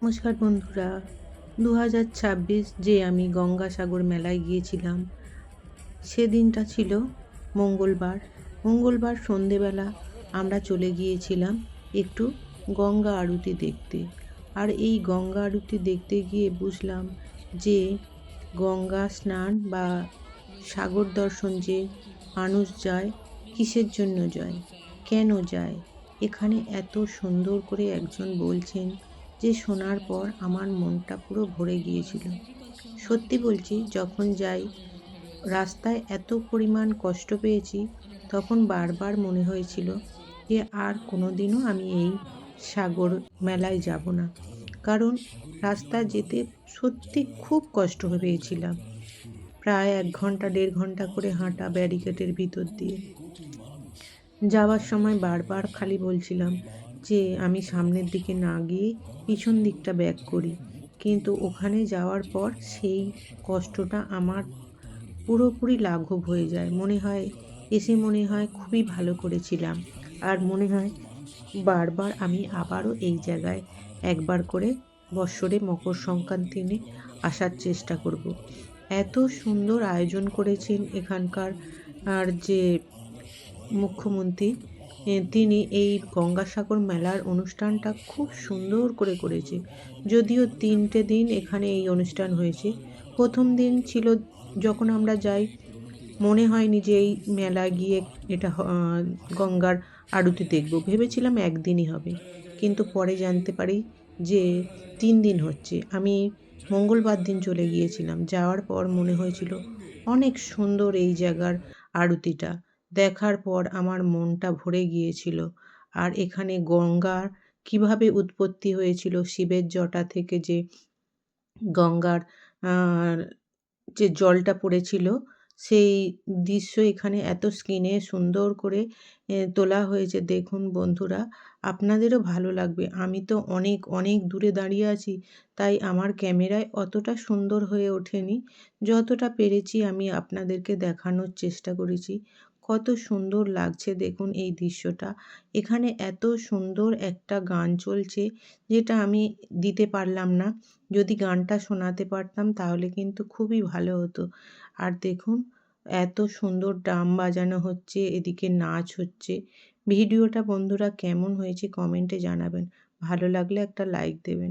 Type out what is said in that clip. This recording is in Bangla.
নমস্কার বন্ধুরা। ২০২৬ যে আমি গঙ্গাসাগর মেলায় গিয়েছিলাম, সেদিনটা ছিল মঙ্গলবার। মঙ্গলবার সন্ধেবেলা আমরা চলে গিয়েছিলাম একটু গঙ্গা আরতি দেখতে। আর এই গঙ্গা আরতি দেখতে গিয়ে বুঝলাম যে গঙ্গা স্নান বা সাগর দর্শন যে মানুষ যায়, কিসের জন্য যায়, কেন যায়? এখানে এত সুন্দর করে একজন বলছেন যে শোনার পর আমার মনটা পুরো ভরে গিয়েছিল। সত্যি বলছি, যখন যাই রাস্তায় এত পরিমাণ কষ্ট পেয়েছি, তখন বারবার মনে হয়েছিল যে আর কোনোদিনও আমি এই সাগর মেলায় যাব না। কারণ রাস্তা যেতে সত্যি খুব কষ্ট পেয়েছিলাম। প্রায় ১ ঘন্টা ১.৫ ঘন্টা করে হাঁটা ব্যারিকেডের ভিতর দিয়ে। যাওয়ার সময় বারবার খালি বলছিলাম যে আমি সামনের দিকে না গিয়ে পিছন দিকটা ব্যাক করি। কিন্তু ওখানে যাওয়ার পর সেই কষ্টটা আমার পুরোপুরি লাঘব হয়ে যায়। মনে হয় খুবই ভালো করেছিলাম। আর মনে হয় বারবার আমি আবারও এই জায়গায় একবার করে বৎসরে মকর সংক্রান্তি দিনে আসার চেষ্টা করব। এত সুন্দর আয়োজন করেছেন এখানকার যে মুখ্যমন্ত্রী, তিনি এই গঙ্গাসাগর মেলার অনুষ্ঠানটা খুব সুন্দর করে করেছে। যদিও ৩টে দিন এখানে এই অনুষ্ঠান হয়েছে। ১ম দিন ছিল, যখন আমরা যাই মনে হয়নি যে এই মেলায় গিয়ে এটা গঙ্গার আরতি দেখব। ভেবেছিলাম ১ দিনই হবে। কিন্তু পরে জানতে পারি যে ৩ দিন হচ্ছে। আমি মঙ্গলবার দিন চলে গিয়েছিলাম। যাওয়ার পর মনে হয়েছিল অনেক সুন্দর এই জায়গার আরতিটা। দেখার পর আমার মনটা ভরে গিয়েছিল। আর এখানে গঙ্গার কীভাবে উৎপত্তি হয়েছিল, শিবের জটা থেকে যে গঙ্গার আ যে জলটা পড়েছিল, সেই দৃশ্য এখানে এত স্ক্রিনে সুন্দর করে তোলা হয়েছে। দেখুন বন্ধুরা, আপনাদেরও ভালো লাগবে। আমি তো অনেক, অনেক দূরে দাঁড়িয়ে আছি, তাই আমার ক্যামেরায় অতটা সুন্দর হয়ে ওঠেনি। যতটা পেরেছি আমি আপনাদেরকে দেখানোর চেষ্টা করেছি। কত সুন্দর লাগছে দেখুন এই দৃশ্যটা। এখানে এত সুন্দর একটা গান চলছে, যেটা আমি দিতে পারলাম না। যদি গানটা শোনাতে পারতাম তাহলে কিন্তু খুবই ভালো হতো। আর দেখুন এত সুন্দর ড্রাম বাজানো হচ্ছে, এদিকে নাচ হচ্ছে। ভিডিওটা বন্ধুরা কেমন হয়েছে কমেন্টে জানাবেন। ভালো লাগলে একটা লাইক দেবেন।